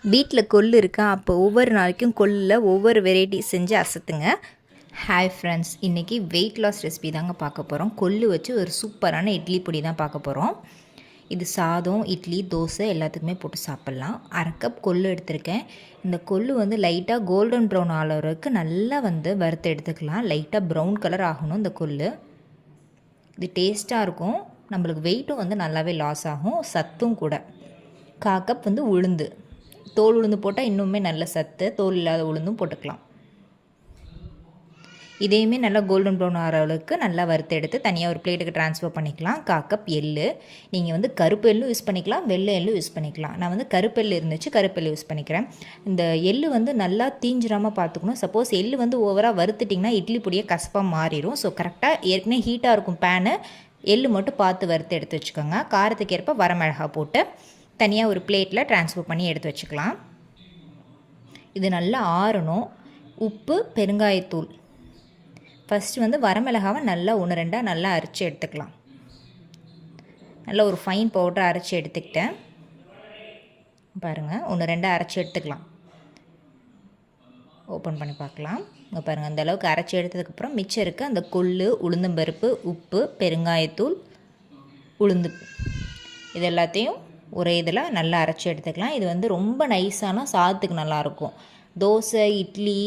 வீட்டில் கொள்ளு இருக்கா, அப்போ ஒவ்வொரு நாளைக்கும் கொள்ளில் ஒவ்வொரு வெரைட்டி செஞ்சு அசத்துங்க. ஹாய் ஃப்ரெண்ட்ஸ், இன்றைக்கி வெயிட் லாஸ் ரெசிபி தாங்க பார்க்க போகிறோம். கொள்ளு வச்சு ஒரு சூப்பரான இட்லி பொடி தான் பார்க்க போகிறோம். இது சாதம், இட்லி, தோசை எல்லாத்துக்குமே போட்டு சாப்பிட்லாம். 1/2 கப் கொள்ளு எடுத்திருக்கேன். இந்த கொள்ளு லைட்டாக கோல்டன் ப்ரௌன் ஆகிறதுக்கு நல்லா வறுத்து எடுத்துக்கலாம். லைட்டாக ப்ரௌன் கலர் ஆகணும் இந்த கொள்ளு. இது டேஸ்ட்டாக இருக்கும், நம்மளுக்கு வெயிட்டும் நல்லாவே லாஸ் ஆகும், சத்தும் கூட. 1/4 கப் உளுந்து, தோல் உளுந்து போட்டால் இன்னுமே நல்ல சத்து. தோல் இல்லாத உளுந்தும் போட்டுக்கலாம். இதையுமே நல்லா கோல்டன் ப்ரௌன் ஆகிற அளவுக்கு நல்லா வறுத்து எடுத்து தனியாக ஒரு பிளேட்டுக்கு ட்ரான்ஸ்ஃபர் பண்ணிக்கலாம். 1/4 கப் எள்ளு, நீங்கள் கருப்பு எள்ளும் யூஸ் பண்ணிக்கலாம், வெள்ளை எள்ளும் யூஸ் பண்ணிக்கலாம். நான் கருப்பு எள்ளு இருந்துச்சு, கருப்பு எள்ளு யூஸ் பண்ணிக்கிறேன். இந்த எள்ளு நல்லா தீஞ்சிராமல் பார்த்துக்கணும். சப்போஸ் எள்ளு ஓவராக வறுத்துட்டிங்கன்னா இட்லி பொடியை கசப்பாக மாறிடும். ஸோ கரெக்டாக ஏற்கனவே ஹீட்டாக இருக்கும் பேனு, எள்ளு மட்டும் பார்த்து வறுத்து எடுத்து வச்சுக்கோங்க. காரத்துக்கு ஏற்ப வரமிளகா போட்டு தனியாக ஒரு பிளேட்டில் ட்ரான்ஸ்ஃபர் பண்ணி எடுத்து வச்சுக்கலாம். இது நல்லா ஆறணும். உப்பு, பெருங்காயத்தூள். ஃபஸ்ட்டு வரமிளகாவை நல்லா 1-2 நல்லா அரைச்சி எடுத்துக்கலாம். நல்லா ஒரு ஃபைன் பவுடரை அரைச்சி எடுத்துக்கிட்டேன் பாருங்கள். 1-2 அரைச்சி எடுத்துக்கலாம். ஓப்பன் பண்ணி பார்க்கலாம். இங்கே பாருங்கள், அந்த அளவுக்கு அரைச்சி எடுத்ததுக்கப்புறம் மிச்சம் இருக்குது அந்த கொள்ளு, உளுந்தம்பருப்பு, உப்பு, பெருங்காயத்தூள், உளுந்து, இது எல்லாத்தையும் ஒரே இதில் நல்லா அரைச்சி எடுத்துக்கலாம். இது ரொம்ப நைஸான சாதத்துக்கு நல்லாயிருக்கும். தோசை, இட்லி,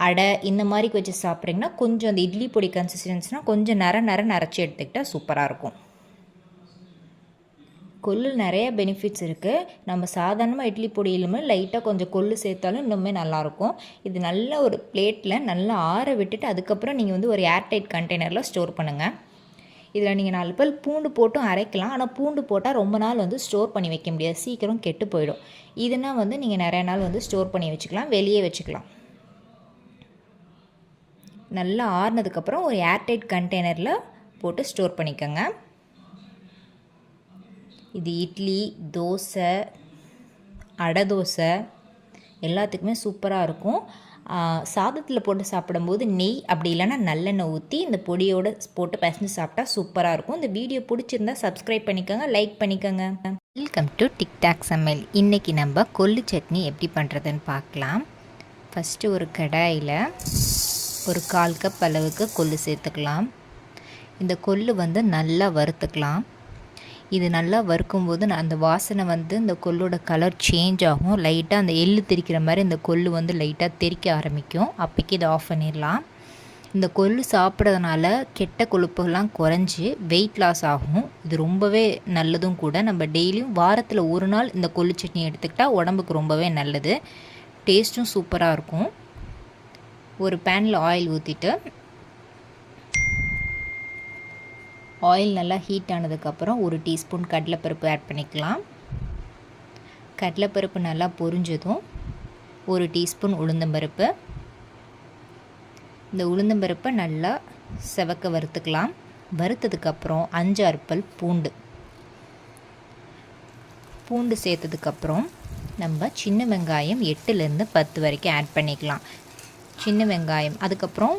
அடை இந்த மாதிரி வச்சு சாப்பிட்றீங்கன்னா கொஞ்சம் அந்த இட்லி பொடி கன்சிஸ்டன்சினா கொஞ்சம் நரன்னு அரைச்சி எடுத்துக்கிட்டால் சூப்பராக இருக்கும். கொள்ளு நிறைய பெனிஃபிட்ஸ் இருக்குது. நம்ம சாதாரணமாக இட்லி பொடியிலுமே லைட்டாக கொஞ்சம் கொள்ளு சேர்த்தாலும் இன்னுமே நல்லாயிருக்கும். இது நல்ல ஒரு பிளேட்டில் நல்லா ஆற விட்டுட்டு அதுக்கப்புறம் நீங்கள் ஒரு ஏர்டைட் கண்டெய்னரில் ஸ்டோர் பண்ணுங்கள். இதில் நீங்கள் 4 பல் பூண்டு போட்டும் அரைக்கலாம். ஆனால் பூண்டு போட்டால் ரொம்ப நாள் ஸ்டோர் பண்ணி வைக்க முடியாது, சீக்கிரம் கெட்டு போயிடும். இதுனா நீங்கள் நிறைய நாள் ஸ்டோர் பண்ணி வச்சுக்கலாம், வெளியே வச்சுக்கலாம். நல்லா ஆறுனதுக்கப்புறம் ஒரு ஏர்டைட் கண்டெய்னரில் போட்டு ஸ்டோர் பண்ணிக்கோங்க. இது இட்லி, தோசை, அடை தோசை எல்லாத்துக்குமே சூப்பராக இருக்கும். சாதத்தில் போட்டு சாப்பிடும்போது நெய் அப்படி இல்லைன்னா நல்லெண்ணெய் ஊற்றி இந்த பொடியோடு போட்டு பசஞ்சு சாப்பிட்டா சூப்பராக இருக்கும். இந்த வீடியோ பிடிச்சிருந்தா சப்ஸ்கிரைப் பண்ணிக்கோங்க, லைக் பண்ணிக்கோங்க. வெல்கம் டு டிக்டாக் சமையல். இன்றைக்கி நம்ம கொள்ளு சட்னி எப்படி பண்ணுறதுன்னு பார்க்கலாம். ஃபஸ்ட்டு ஒரு கடாயில் ஒரு 1/4 கப் அளவுக்கு கொள்ளு சேர்த்துக்கலாம். இந்த கொள்ளு நல்லா வறுத்துக்கலாம். இது நல்லா வறுக்கும்போது அந்த வாசனை இந்த கொள்ளோட கலர் சேஞ்ச் ஆகும். லைட்டாக அந்த எள்ளு தெரிக்கிற மாதிரி இந்த கொள்ளு லைட்டாக தெறிக்க ஆரம்பிக்கும். அப்போக்கி இதை ஆஃப் பண்ணிடலாம். இந்த கொள்ளு சாப்பிட்றதுனால கெட்ட கொழுப்புகள்லாம் குறைஞ்சி வெயிட் லாஸ் ஆகும். இது ரொம்பவே நல்லதும் கூட. நம்ம டெய்லியும் வாரத்தில் ஒரு நாள் இந்த கொள்ளு சட்னி எடுத்துக்கிட்டால் உடம்புக்கு ரொம்பவே நல்லது. டேஸ்ட்டும் சூப்பராக இருக்கும். ஒரு பேனில் ஆயில் ஊற்றிட்டு ஆயில் நல்லா ஹீட் ஆனதுக்கப்புறம் 1 டீஸ்பூன் கடலைப்பருப்பு ஆட் பண்ணிக்கலாம். கடலைப்பருப்பு நல்லா பொரிஞ்சதும் 1 டீஸ்பூன் உளுந்தம்பருப்பு. இந்த உளுந்தம்பருப்பை நல்லா செவக்க வறுத்துக்கலாம். வறுத்ததுக்கப்புறம் 5-6 பல் பூண்டு சேர்த்ததுக்கப்புறம் நம்ம சின்ன வெங்காயம் 8-10 வரைக்கும் ஆட் பண்ணிக்கலாம். சின்ன வெங்காயம், அதுக்கப்புறம்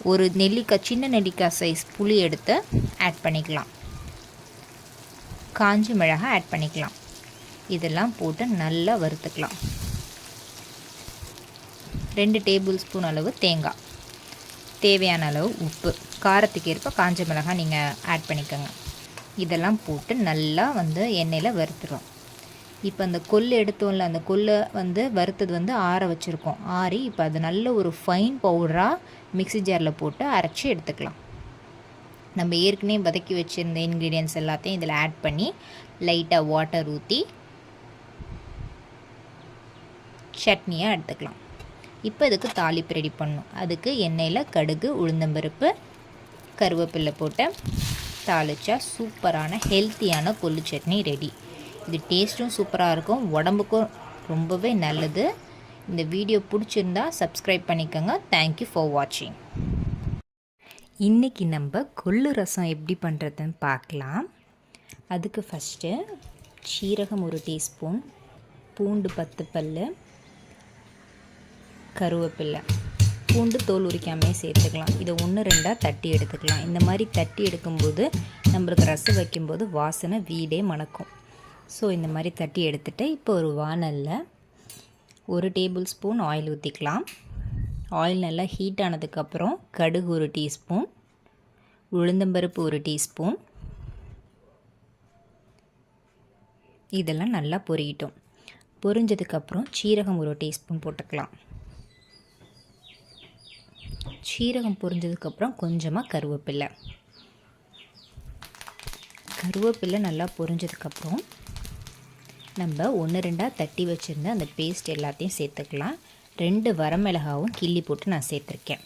ஒரு நெல்லிக்காய், சின்ன நெல்லிக்காய் சைஸ் புளி எடுத்து ஆட் பண்ணிக்கலாம். காஞ்சி மிளகாய் ஆட் பண்ணிக்கலாம். இதெல்லாம் போட்டு நல்லா வறுத்துக்கலாம். 2 டேபிள் ஸ்பூன் அளவு தேங்காய், தேவையான அளவு உப்பு, காரத்துக்கு ஏற்ப காஞ்ச மிளகாய் நீங்கள் ஆட் பண்ணிக்கோங்க. இதெல்லாம் போட்டு நல்லா எண்ணெயில் வறுத்துடும். இப்போ அந்த கொள்ளு எடுத்தோம்ல, அந்த கொள்ளை வறுத்தது ஆற வச்சுருக்கோம். ஆறி இப்போ அது நல்ல ஒரு ஃபைன் பவுடராக மிக்ஸி ஜாரில் போட்டு அரைச்சி எடுத்துக்கலாம். நம்ம ஏற்கனவே வதக்கி வச்சுருந்த இன்க்ரீடியன்ஸ் எல்லாத்தையும் இதில் ஆட் பண்ணி லைட்டாக வாட்டர் ஊற்றி சட்னியாக எடுத்துக்கலாம். இப்போ இதுக்கு தாளிப்பு ரெடி பண்ணணும். அதுக்கு எண்ணெயில் கடுகு, உளுந்தம்பருப்பு, கருவேப்பிலை போட்டு தாளித்தா சூப்பரான ஹெல்த்தியான கொள்ளு சட்னி ரெடி. இது டேஸ்ட்டும் சூப்பராக இருக்கும், உடம்புக்கும் ரொம்பவே நல்லது. இந்த வீடியோ பிடிச்சிருந்தா சப்ஸ்கிரைப் பண்ணிக்கோங்க. தேங்க்யூ ஃபார் வாட்சிங். இன்றைக்கி நம்ம கொள்ளு ரசம் எப்படி பண்ணுறதுன்னு பார்க்கலாம். அதுக்கு ஃபஸ்ட்டு சீரகம் 1 டீஸ்பூன், பூண்டு 10 பல், கருவேப்பிலை, பூண்டு தோல் உரிக்காமே சேர்த்துக்கலாம். இதை 1-2 தட்டி எடுத்துக்கலாம். இந்த மாதிரி தட்டி எடுக்கும்போது நம்மளுக்கு ரசம் வைக்கும்போது வாசனை வீடே மணக்கும். ஸோ இந்த மாதிரி தட்டி எடுத்துகிட்டு இப்போ ஒரு வானலில் 1 டேபிள் ஸ்பூன் ஆயில் ஊற்றிக்கலாம். ஆயில் நல்லா ஹீட் ஆனதுக்கப்புறம் கடுகு 1 டீஸ்பூன், உளுந்தம்பருப்பு 1 டீஸ்பூன், இதெல்லாம் நல்லா பொரியட்டும். பொரிஞ்சதுக்கப்புறம் சீரகம் 1 டீஸ்பூன் போட்டுக்கலாம். சீரகம் பொரிஞ்சதுக்கப்புறம் கொஞ்சமாக கருவேப்பிலை நல்லா பொரிஞ்சதுக்கப்புறம் நம்ம 1-2 தட்டி வச்சுருந்த அந்த பேஸ்ட் எல்லாத்தையும் சேர்த்துக்கலாம். 2 வரமிளகாவும் கிள்ளி போட்டு நான் சேர்த்துருக்கேன்.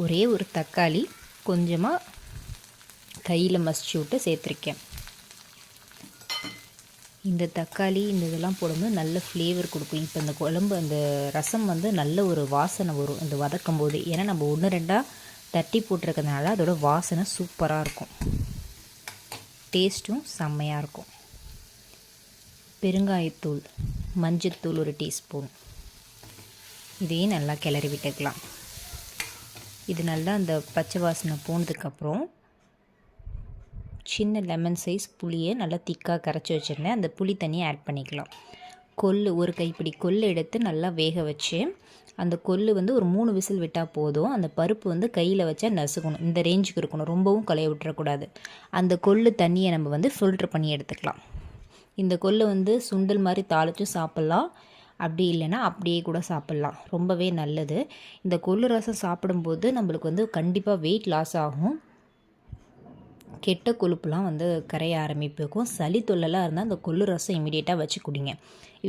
ஒரே ஒரு தக்காளி கொஞ்சமாக கையில் மசிச்சு விட்டு சேர்த்துருக்கேன். இந்த தக்காளி இந்த இதெல்லாம் போடும்போது நல்ல ஃப்ளேவர் கொடுக்கும். இப்போ இந்த குழம்பு அந்த ரசம் வந்து நல்ல ஒரு வாசனை வரும் இந்த வதக்கும் போது. ஏன்னா நம்ம 1-2 தட்டி போட்டிருக்கிறதுனால அதோட வாசனை சூப்பராக இருக்கும், டேஸ்ட்டும் செம்மையாக இருக்கும். பெருங்காயத்தூள், மஞ்சத்தூள் 1 டீஸ்பூன், இதையும் நல்லா கிளறி விட்டுக்கலாம். இது நல்லா அந்த பச்சை வாசனை போனதுக்கப்புறம் சின்ன லெமன் சைஸ் புளியை நல்லா திக்காக கரைச்சி வச்சுருந்தேன். அந்த புளி தண்ணியை ஆட் பண்ணிக்கலாம். கொள்ளு 1 கைப்பிடி கொள்ளு எடுத்து நல்லா வேக வச்சு அந்த கொள்ளு வந்து ஒரு 3 விசில் விட்டால் போதும். அந்த பருப்பு வந்து கையில் வச்சா நசுக்கணும், இந்த ரேஞ்சுக்கு இருக்கணும், ரொம்பவும் களைய விட்டுறக்கூடாது. அந்த கொள்ளு தண்ணியை நம்ம வந்து ஃபில்ட்ரு பண்ணி எடுத்துக்கலாம். இந்த கொள்ளு வந்து சுண்டல் மாதிரி தாளிச்சும் சாப்பிட்லாம், அப்படி இல்லைன்னா அப்படியே கூட சாப்பிட்லாம், ரொம்பவே நல்லது. இந்த கொள்ளு ரசம் சாப்பிடும்போது நம்மளுக்கு வந்து கண்டிப்பாக வெயிட் லாஸ் ஆகும். கெட்ட கொழுப்புலாம் வந்து கரைய ஆரம்பிக்கும். சளி தொல்லைலாம் இருந்தால் அந்த கொள்ளு ரசம் இமீடியட்டாக வச்சு குடிங்க.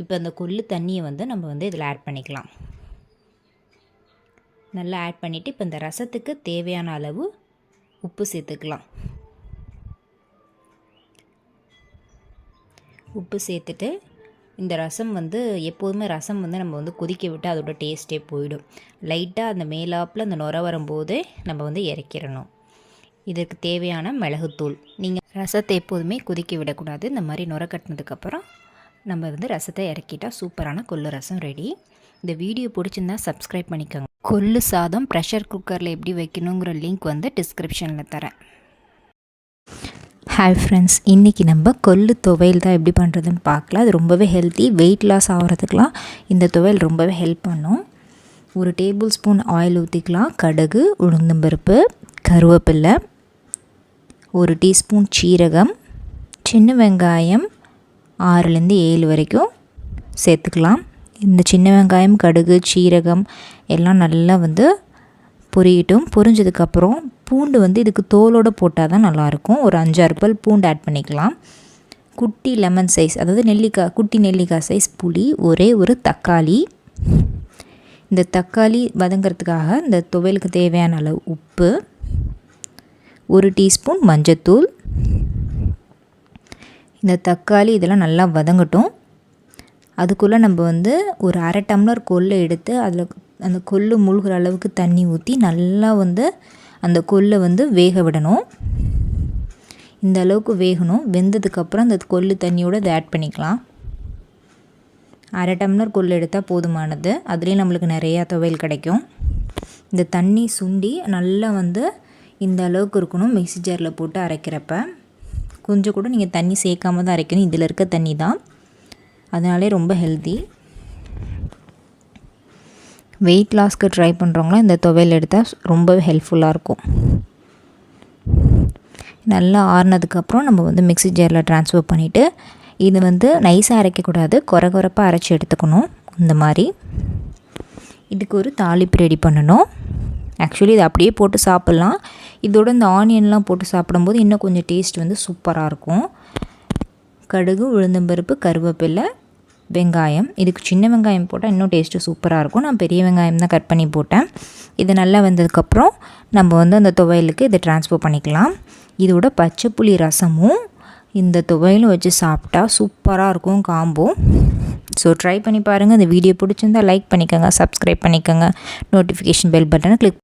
இப்போ அந்த கொள்ளு தண்ணியை வந்து நம்ம வந்து இதில் ஆட் பண்ணிக்கலாம். நல்லா ஆட் பண்ணிவிட்டு இப்போ இந்த ரசத்துக்கு தேவையான அளவு உப்பு சேர்த்துக்கலாம். உப்பு சேர்த்துட்டு இந்த ரசம் வந்து எப்போதுமே ரசம் வந்து நம்ம வந்து கொதிக்க விட்டு அதோட டேஸ்ட்டே போயிடும். லைட்டாக அந்த மேலாப்பில் அந்த நுர வரும்போதே நம்ம வந்து இறக்கிடணும். இதுக்கு தேவையான மிளகுத்தூள். நீங்கள் ரசத்தை எப்போதுமே கொதிக்க விடக்கூடாது. இந்த மாதிரி நுர கட்டினதுக்கப்புறம் நம்ம வந்து ரசத்தை இறக்கிட்டால் சூப்பரான கொள்ளு ரசம் ரெடி. இந்த வீடியோ பிடிச்சிருந்தா சப்ஸ்கிரைப் பண்ணிக்கோங்க. கொள்ளு சாதம் ப்ரெஷர் குக்கரில் எப்படி வைக்கணுங்கிற லிங்க் வந்து டிஸ்கிரிப்ஷனில் தரேன். ஹாய் ஃப்ரெண்ட்ஸ், இன்றைக்கி நம்ம கொள்ளு துவையல் தான் எப்படி பண்ணுறதுன்னு பார்க்கலாம். அது ரொம்பவே ஹெல்த்தி, வெயிட் லாஸ் ஆகிறதுக்கெலாம் இந்த துவையல் ரொம்பவே ஹெல்ப் பண்ணும். 1 டேபிள் ஸ்பூன் ஆயில் ஊற்றிக்கலாம். கடுகு, உளுந்தம்பருப்பு, கருவேப்பிலை, 1 டீஸ்பூன் சீரகம், சின்ன வெங்காயம் 6-7 வரைக்கும் சேர்த்துக்கலாம். இந்த சின்ன வெங்காயம், கடுகு, சீரகம் எல்லாம் நல்லா வந்து பொரியட்டும். பொரிஞ்சதுக்கப்புறம் பூண்டு வந்து இதுக்கு தோலோடு போட்டால் தான் நல்லாயிருக்கும். ஒரு 5-6 பல் பூண்டு ஆட் பண்ணிக்கலாம். குட்டி லெமன் சைஸ், அதாவது குட்டி நெல்லிக்காய் சைஸ் புளி, ஒரே ஒரு தக்காளி. இந்த தக்காளி வதங்கிறதுக்காக இந்த துவையலுக்கு தேவையான அளவு உப்பு, 1 டீஸ்பூன் மஞ்சத்தூள். இந்த தக்காளி இதெல்லாம் நல்லா வதங்கட்டும். அதுக்குள்ளே நம்ம வந்து ஒரு 1/2 டம்ளர் கொள்ளை எடுத்து அதில் அந்த கொள்ளு முழுகிற அளவுக்கு தண்ணி ஊற்றி நல்லா வந்து அந்த கொள்ளை வந்து வேக விடணும். இந்த அளவுக்கு வேகணும். வெந்ததுக்கப்புறம் அந்த கொள்ளு தண்ணியோடு அதை ஆட் பண்ணிக்கலாம். 1/2 டம்ளர் கொள்ளு எடுத்தால் போதுமானது. அதுலேயும் நம்மளுக்கு நிறையா துவையல் கிடைக்கும். இந்த தண்ணி சுண்டி நல்லா வந்து இந்த அளவுக்கு இருக்கணும். மிக்ஸி ஜாரில் போட்டு அரைக்கிறப்ப கொஞ்சம் கூட நீங்கள் தண்ணி சேர்க்காம தான் அரைக்கணும். இதில் இருக்க தண்ணி தான், அதனாலே ரொம்ப ஹெல்த்தி. வெயிட் லாஸ்க்கு ட்ரை பண்ணுறவங்களாம் இந்த துவையல் எடுத்தால் ரொம்பவே ஹெல்ப்ஃபுல்லாக இருக்கும். நல்லா ஆறுனதுக்கப்புறம் நம்ம வந்து மிக்ஸி ஜாரில் ட்ரான்ஸ்ஃபர் பண்ணிவிட்டு இது வந்து நைஸாக அரைக்கக்கூடாது, குறப்பாக அரைச்சி எடுத்துக்கணும். இந்த மாதிரி இதுக்கு ஒரு தாளிப்பு ரெடி பண்ணணும். ஆக்சுவலி இது அப்படியே போட்டு சாப்பிட்லாம். இதோட இந்த ஆனியன்லாம் போட்டு சாப்பிடும்போது இன்னும் கொஞ்சம் டேஸ்ட் வந்து சூப்பராக இருக்கும். கடுகு, உளுந்தம்பருப்பு, கருவேப்பிலை, வெங்காயம். இதுக்கு சின்ன வெங்காயம் போட்டால் இன்னும் டேஸ்ட்டு சூப்பராக இருக்கும். நான் பெரிய வெங்காயம் தான் கட் பண்ணி போட்டேன். இது நல்லா வெந்ததுக்கப்புறம் நம்ம வந்து அந்த துவையலுக்கு இதை ட்ரான்ஸ்ஃபர் பண்ணிக்கலாம். இதோட பச்சை புளி ரசமும் இந்த துவையலும் வச்சு சாப்பிட்டா சூப்பராக இருக்கும் காம்போ. ஸோ ட்ரை பண்ணி பாருங்கள். இந்த வீடியோ பிடிச்சிருந்தால் லைக் பண்ணிக்கோங்க, சப்ஸ்கிரைப் பண்ணிக்கோங்க, நோட்டிஃபிகேஷன் பெல் பட்டனை கிளிக்